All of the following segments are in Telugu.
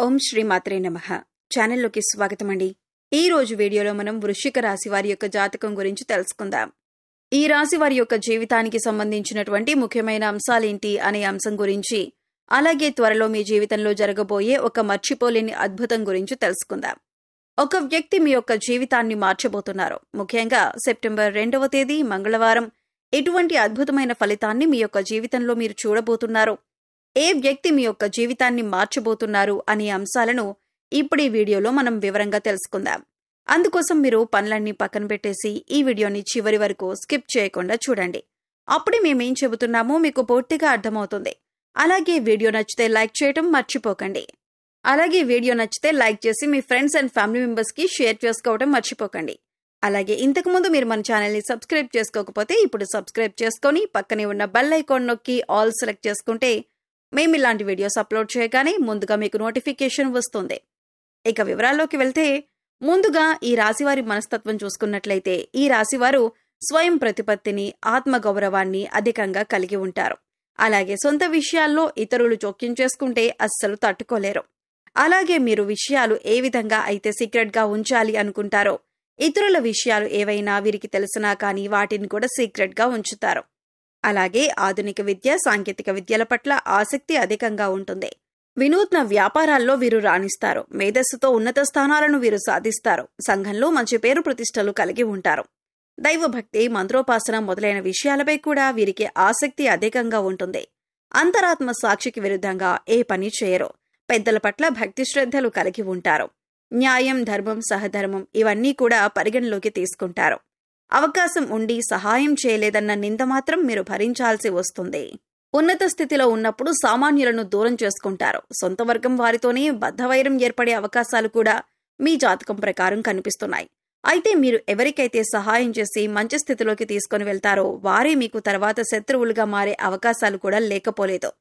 ఓం శ్రీ మాత్రే నమః. ఛానల్లోకి స్వాగతమండి. ఈ రోజు వీడియోలో మనం వృశ్చిక రాశి వారి యొక్క జాతకం గురించి తెలుసుకుందాం. ఈ రాశి వారి యొక్క జీవితానికి సంబంధించినటువంటి ముఖ్యమైన అంశాలేంటి అనే అంశం గురించి, అలాగే త్వరలో మీ జీవితంలో జరగబోయే ఒక మర్చిపోలేని అద్భుతం గురించి తెలుసుకుందాం. ఒక వ్యక్తి మీ యొక్క జీవితాన్ని మార్చబోతున్నారు. ముఖ్యంగా సెప్టెంబర్ 2వ తేదీ మంగళవారం ఎటువంటి అద్భుతమైన ఫలితాన్ని మీ యొక్క జీవితంలో మీరు చూడబోతున్నారు, ఏ వ్యక్తి మీ యొక్క జీవితాన్ని మార్చబోతున్నారు అనే అంశాలను ఇప్పుడు ఈ వీడియోలో మనం వివరంగా తెలుసుకుందాం. అందుకోసం మీరు పనులన్నీ పక్కన పెట్టేసి ఈ వీడియోని చివరి వరకు స్కిప్ చేయకుండా చూడండి. అప్పుడే మేమేం చెబుతున్నామో మీకు పూర్తిగా అర్థమవుతుంది. అలాగే వీడియో నచ్చితే లైక్ చేయడం మర్చిపోకండి. అలాగే వీడియో నచ్చితే లైక్ చేసి మీ ఫ్రెండ్స్ అండ్ ఫ్యామిలీ మెంబర్స్కి షేర్ చేసుకోవడం మర్చిపోకండి. అలాగే ఇంతకుముందు మీరు మన ఛానల్ని సబ్స్క్రైబ్ చేసుకోకపోతే ఇప్పుడు సబ్స్క్రైబ్ చేసుకొని పక్కనే ఉన్న బెల్ ఐకాన్ నొక్కి ఆల్ సెలెక్ట్ చేసుకుంటే మేము ఇలాంటి వీడియోస్ అప్లోడ్ చేయగానే ముందుగా మీకు నోటిఫికేషన్ వస్తుంది. ఇక వివరాల్లోకి వెళ్తే, ముందుగా ఈ రాశివారి మనస్తత్వం చూసుకున్నట్లయితే ఈ రాశివారు స్వయం ప్రతిపత్తిని, ఆత్మగౌరవాన్ని అధికంగా కలిగి ఉంటారు. అలాగే సొంత విషయాల్లో ఇతరులు జోక్యం చేసుకుంటే అస్సలు తట్టుకోలేరు. అలాగే మీరు విషయాలు ఏ విధంగా అయితే సీక్రెట్గా ఉంచాలి అనుకుంటారో, ఇతరుల విషయాలు ఏవైనా వీరికి తెలిసినా కానీ వాటిని కూడా సీక్రెట్గా ఉంచుతారు. అలాగే ఆధునిక విద్య, సాంకేతిక విద్యల పట్ల ఆసక్తి అధికంగా ఉంటుంది. వినూత్న వ్యాపారాల్లో వీరు రాణిస్తారు. మేధస్సుతో ఉన్నత స్థానాలను వీరు సాధిస్తారు. సంఘంలో మంచి పేరు ప్రతిష్టలు కలిగి ఉంటారు. దైవభక్తి, మంత్రోపాసన మొదలైన విషయాలపై కూడా వీరికి ఆసక్తి అధికంగా ఉంటుంది. అంతరాత్మ సాక్షికి విరుద్ధంగా ఏ పని చేయరు. పెద్దల పట్ల భక్తి శ్రద్ధలు కలిగి ఉంటారు. న్యాయం, ధర్మం, సహధర్మం ఇవన్నీ కూడా పరిగణలోకి తీసుకుంటారు. అవకాశం ఉండి సహాయం చేయలేదన్న నింద మాత్రం మీరు భరించాల్సి వస్తుంది. ఉన్నత స్థితిలో ఉన్నప్పుడు సామాన్యులను దూరం చేసుకుంటారు. సొంత వర్గం వారితోనే బద్ధవైరం ఏర్పడే అవకాశాలు కూడా మీ జాతకం ప్రకారం కనిపిస్తున్నాయి. అయితే మీరు ఎవరికైతే సహాయం చేసి మంచి స్థితిలోకి తీసుకుని వెళ్తారో వారే మీకు తర్వాత శత్రువులుగా మారే అవకాశాలు కూడా లేకపోలేదు.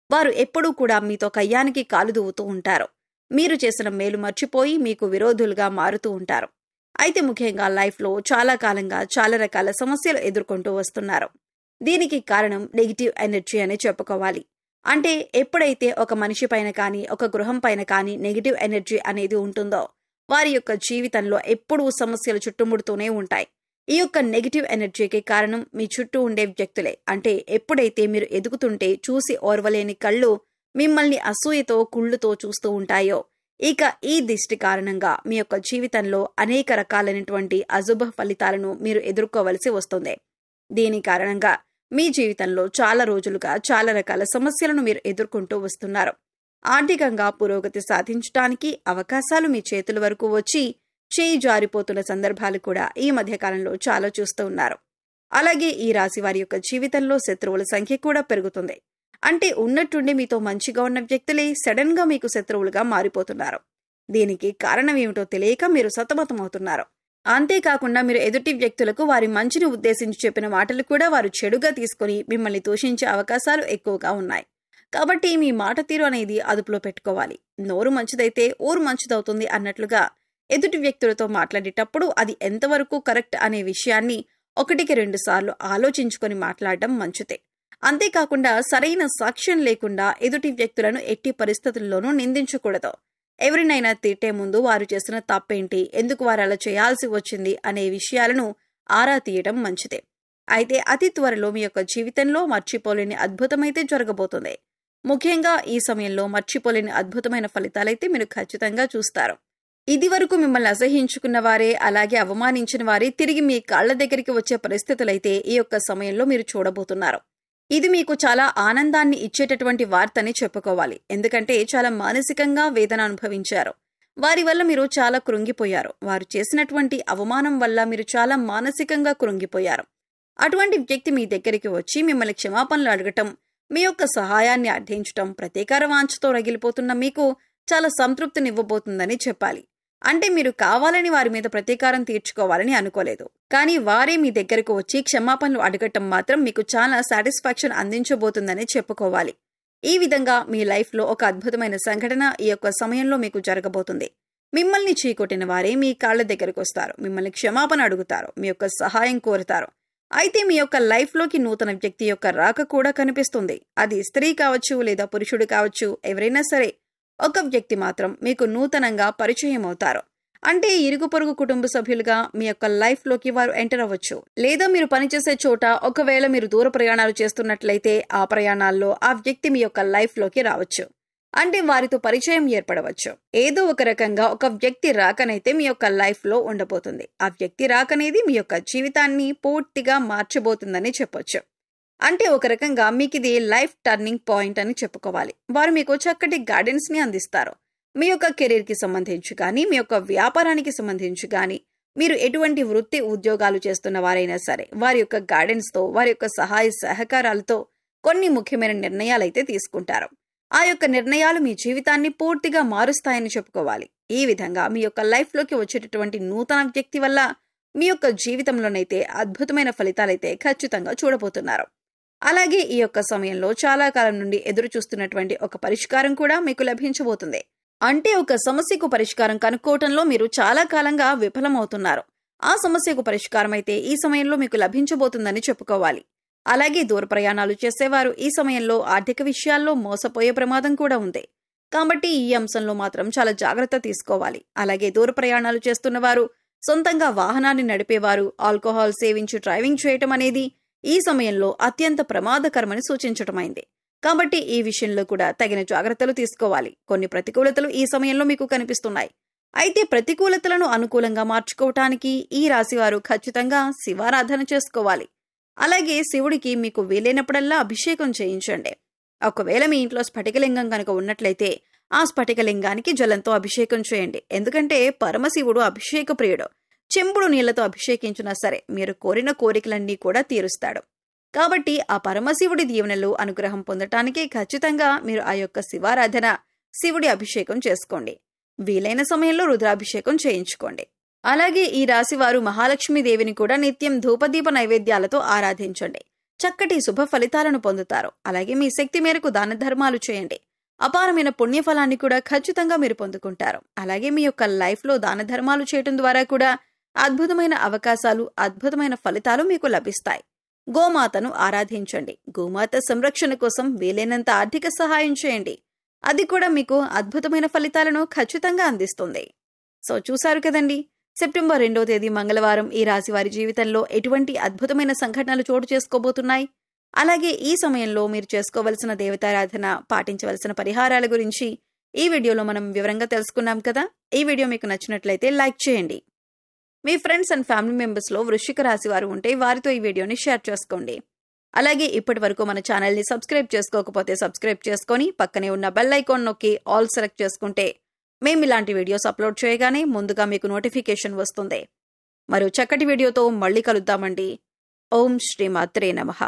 వారు ఎప్పుడూ కూడా మీతో కయ్యానికి కాలు దువ్వుతూ ఉంటారు. మీరు చేసిన మేలు మర్చిపోయి మీకు విరోధులుగా మారుతూ ఉంటారు. అయితే ముఖ్యంగా లైఫ్లో చాలా కాలంగా చాలా రకాల సమస్యలు ఎదుర్కొంటూ వస్తున్నారు. దీనికి కారణం నెగిటివ్ ఎనర్జీ అని చెప్పుకోవాలి. అంటే ఎప్పుడైతే ఒక మనిషి పైన కానీ, ఒక గృహం పైన కానీ నెగిటివ్ ఎనర్జీ అనేది ఉంటుందో వారి యొక్క జీవితంలో ఎప్పుడూ సమస్యలు చుట్టుముడుతూనే ఉంటాయి. ఈ యొక్క నెగిటివ్ ఎనర్జీకి కారణం మీ చుట్టూ ఉండే వ్యక్తులే. అంటే ఎప్పుడైతే మీరు ఎదుగుతుంటే చూసి ఓర్వలేని కళ్ళు మిమ్మల్ని అసూయతో, కుళ్ళుతో చూస్తూ ఉంటాయో, ఇక ఈ దిష్టి కారణంగా మీ యొక్క జీవితంలో అనేక రకాలైనటువంటి అశుభ ఫలితాలను మీరు ఎదుర్కోవలసి వస్తుంది. దీని కారణంగా మీ జీవితంలో చాలా రోజులుగా చాలా రకాల సమస్యలను మీరు ఎదుర్కొంటూ వస్తున్నారు. ఆర్థికంగా పురోగతి సాధించడానికి అవకాశాలు మీ చేతుల వరకు వచ్చి చేయి జారిపోతున్న సందర్భాలు కూడా ఈ మధ్యకాలంలో చాలా చూస్తూ ఉన్నారు. అలాగే ఈ రాశి వారి యొక్క జీవితంలో శత్రువుల సంఖ్య కూడా పెరుగుతుంది. అంటే ఉన్నట్టుండి మీతో మంచిగా ఉన్న వ్యక్తులే సడన్ గా మీకు శత్రువులుగా మారిపోతున్నారు. దీనికి కారణం ఏమిటో తెలియక మీరు సతమతమవుతున్నారు. అంతేకాకుండా మీరు ఎదుటి వ్యక్తులకు వారి మంచిని ఉద్దేశించి చెప్పిన మాటలు కూడా వారు చెడుగా తీసుకుని మిమ్మల్ని దూషించే అవకాశాలు ఎక్కువగా ఉన్నాయి. కాబట్టి మీ మాట తీరు అనేది అదుపులో పెట్టుకోవాలి. నోరు మంచిదైతే ఊరు మంచిదవుతుంది అన్నట్లుగా ఎదుటి వ్యక్తులతో మాట్లాడేటప్పుడు అది ఎంతవరకు కరెక్ట్ అనే విషయాన్ని 1-2 సార్లు ఆలోచించుకొని మాట్లాడడం మంచిదే. అంతేకాకుండా సరైన సాక్ష్యం లేకుండా ఎదుటి వ్యక్తులను ఎట్టి పరిస్థితుల్లోనూ నిందించకూడదు. ఎవరినైనా తిట్టే ముందు వారు చేసిన తప్పేంటి, ఎందుకు వారు అలా చేయాల్సి వచ్చింది అనే విషయాలను ఆరా తీయడం మంచిదే. అయితే అతి త్వరలో మీ యొక్క జీవితంలో మర్చిపోలేని అద్భుతమైతే జరగబోతుంది. ముఖ్యంగా ఈ సమయంలో మర్చిపోలేని అద్భుతమైన ఫలితాలైతే మీరు ఖచ్చితంగా చూస్తారు. ఇది వరకు మిమ్మల్ని అసహించుకున్న వారే, అలాగే అవమానించిన వారే తిరిగి మీ కాళ్ల దగ్గరికి వచ్చే పరిస్థితులైతే ఈ యొక్క సమయంలో మీరు చూడబోతున్నారు. ఇది మీకు చాలా ఆనందాన్ని ఇచ్చేటటువంటి వార్తని చెప్పుకోవాలి. ఎందుకంటే చాలా మానసికంగా వేదన అనుభవించారు. వారి వల్ల మీరు చాలా కృంగిపోయారు. వారు చేసినటువంటి అవమానం వల్ల మీరు చాలా మానసికంగా కృంగిపోయారు. అటువంటి వ్యక్తి మీ దగ్గరికి వచ్చి మిమ్మల్ని క్షమాపణలు అడగటం, మీ యొక్క సహాయాన్ని అర్థించటం ప్రతీకార వాంఛతో రగిలిపోతున్న మీకు చాలా సంతృప్తినివ్వబోతుందని చెప్పాలి. అంటే మీరు కావాలని వారి మీద ప్రతీకారం తీర్చుకోవాలని అనుకోలేదు. కానీ వారే మీ దగ్గరకు వచ్చి క్షమాపణలు అడగటం మాత్రం మీకు చాలా సాటిస్ఫాక్షన్ అందించబోతుందని చెప్పుకోవాలి. ఈ విధంగా మీ లైఫ్లో ఒక అద్భుతమైన సంఘటన ఈ యొక్క సమయంలో మీకు జరగబోతుంది. మిమ్మల్ని చీకొట్టిన వారే మీ కాళ్ల దగ్గరకు వస్తారు. మిమ్మల్ని క్షమాపణ అడుగుతారు. మీ యొక్క సహాయం కోరుతారు. అయితే మీ యొక్క లైఫ్లోకి నూతన వ్యక్తి యొక్క రాక కూడా కనిపిస్తుంది. అది స్త్రీ కావచ్చు లేదా పురుషుడు కావచ్చు, ఎవరైనా సరే ఒక వ్యక్తి మాత్రం మీకు నూతనంగా పరిచయం అవుతారు. అంటే ఇరుగు పొరుగు కుటుంబ సభ్యులుగా మీ యొక్క లైఫ్లోకి వారు ఎంటర్ అవ్వచ్చు. లేదా మీరు పనిచేసే చోట ఒకవేళ మీరు దూర ప్రయాణాలు చేస్తున్నట్లయితే ఆ ప్రయాణాల్లో ఆ వ్యక్తి మీ యొక్క లైఫ్లోకి రావచ్చు. అంటే వారితో పరిచయం ఏర్పడవచ్చు. ఏదో ఒక రకంగా ఒక వ్యక్తి రాకనైతే మీ యొక్క లైఫ్లో ఉండబోతుంది. ఆ వ్యక్తి రాకనేది మీ యొక్క జీవితాన్ని పూర్తిగా మార్చబోతుందని చెప్పొచ్చు. అంటే ఒక రకంగా మీకు ఇది లైఫ్ టర్నింగ్ పాయింట్ అని చెప్పుకోవాలి. వారు మీకు చక్కటి గైడెన్స్ ని అందిస్తారు. మీ యొక్క కెరీర్ కి సంబంధించి కానీ, మీ యొక్క వ్యాపారానికి సంబంధించి కానీ, మీరు ఎటువంటి వృత్తి ఉద్యోగాలు చేస్తున్న వారైనా సరే వారి యొక్క గైడెన్స్ తో, వారి యొక్క సహాయ సహకారాలతో కొన్ని ముఖ్యమైన నిర్ణయాలైతే తీసుకుంటారు. ఆ యొక్క నిర్ణయాలు మీ జీవితాన్ని పూర్తిగా మారుస్తాయని చెప్పుకోవాలి. ఈ విధంగా మీ యొక్క లైఫ్లోకి వచ్చేటటువంటి నూతన వ్యక్తి వల్ల మీ యొక్క జీవితంలోనైతే అద్భుతమైన ఫలితాలైతే ఖచ్చితంగా చూడబోతున్నారు. అలాగే ఈ యొక్క సమయంలో చాలా కాలం నుండి ఎదురు చూస్తున్నటువంటి ఒక పరిష్కారం కూడా మీకు లభించబోతుంది. అంటే ఒక సమస్యకు పరిష్కారం కనుక్కోవటంలో మీరు చాలా కాలంగా విఫలమవుతున్నారు. ఆ సమస్యకు పరిష్కారం అయితే ఈ సమయంలో మీకు లభించబోతుందని చెప్పుకోవాలి. అలాగే దూర ప్రయాణాలు చేసేవారు ఈ సమయంలో ఆర్థిక విషయాల్లో మోసపోయే ప్రమాదం కూడా ఉంది. కాబట్టి ఈ అంశంలో మాత్రం చాలా జాగ్రత్త తీసుకోవాలి. అలాగే దూర ప్రయాణాలు చేస్తున్న వారు, సొంతంగా వాహనాన్ని నడిపేవారు ఆల్కహాల్ సేవించి డ్రైవింగ్ చేయటం అనేది ఈ సమయంలో అత్యంత ప్రమాదకరమని సూచించటమైంది. కాబట్టి ఈ విషయంలో కూడా తగిన జాగ్రత్తలు తీసుకోవాలి. కొన్ని ప్రతికూలతలు ఈ సమయంలో మీకు కనిపిస్తున్నాయి. అయితే ప్రతికూలతలను అనుకూలంగా మార్చుకోవటానికి ఈ రాశివారు ఖచ్చితంగా శివారాధన చేసుకోవాలి. అలాగే శివుడికి మీకు వీలైనప్పుడల్లా అభిషేకం చేయించండి. ఒకవేళ మీ ఇంట్లో స్ఫటికలింగం కనుక ఉన్నట్లయితే ఆ స్ఫటికలింగానికి జలంతో అభిషేకం చేయండి. ఎందుకంటే పరమశివుడు అభిషేక ప్రియుడు. చెంబుడు నీళ్లతో అభిషేకించినా సరే మీరు కోరిన కోరికలన్నీ కూడా తీరుస్తాడు. కాబట్టి ఆ పరమశివుడి దీవెనలు అనుగ్రహం పొందటానికి ఖచ్చితంగా మీరు ఆ యొక్క శివారాధన, శివుడి అభిషేకం చేసుకోండి. వీలైన సమయంలో రుద్రాభిషేకం చేయించుకోండి. అలాగే ఈ రాశివారు మహాలక్ష్మీదేవిని కూడా నిత్యం ధూపదీప నైవేద్యాలతో ఆరాధించండి. చక్కటి శుభ ఫలితాలను పొందుతారు. అలాగే మీ శక్తి మేరకు దాన ధర్మాలు చేయండి. అపారమైన పుణ్యఫలాన్ని కూడా ఖచ్చితంగా మీరు పొందుకుంటారు. అలాగే మీ యొక్క లైఫ్లో దాన ధర్మాలు చేయటం ద్వారా కూడా అద్భుతమైన అవకాశాలు, అద్భుతమైన ఫలితాలు మీకు లభిస్తాయి. గోమాతను ఆరాధించండి. గోమాత సంరక్షణ కోసం వీలైనంత ఆర్థిక సహాయం చేయండి. అది కూడా మీకు అద్భుతమైన ఫలితాలను ఖచ్చితంగా అందిస్తుంది. సో చూశారు కదండి, సెప్టెంబర్ 2వ తేదీ మంగళవారం ఈ రాశి వారి జీవితంలో ఎటువంటి అద్భుతమైన సంఘటనలు చోటు చేసుకోబోతున్నాయి. అలాగే ఈ సమయంలో మీరు చేసుకోవలసిన దేవతారాధన, పాటించవలసిన పరిహారాల గురించి ఈ వీడియోలో మనం వివరంగా తెలుసుకున్నాం కదా. ఈ వీడియో మీకు నచ్చినట్లయితే లైక్ చేయండి. మీ ఫ్రెండ్స్ అండ్ ఫ్యామిలీ మెంబర్స్ లో వృశ్చిక రాశి వారు ఉంటే వారితో ఈ వీడియోని షేర్ చేసుకోండి. అలాగే ఇప్పటి వరకు మన ఛానల్ని సబ్స్క్రైబ్ చేసుకోకపోతే సబ్స్క్రైబ్ చేసుకొని పక్కనే ఉన్న బెల్ ఐకాన్ నొక్కి ఆల్ సెలెక్ట్ చేసుకుంటే మేము ఇలాంటి వీడియోస్ అప్లోడ్ చేయగానే ముందుగా మీకు నోటిఫికేషన్ వస్తుంది. మరో చక్కటి వీడియోతో మళ్ళీ కలుద్దామండి. ఓం శ్రీ మాత్రే నమః.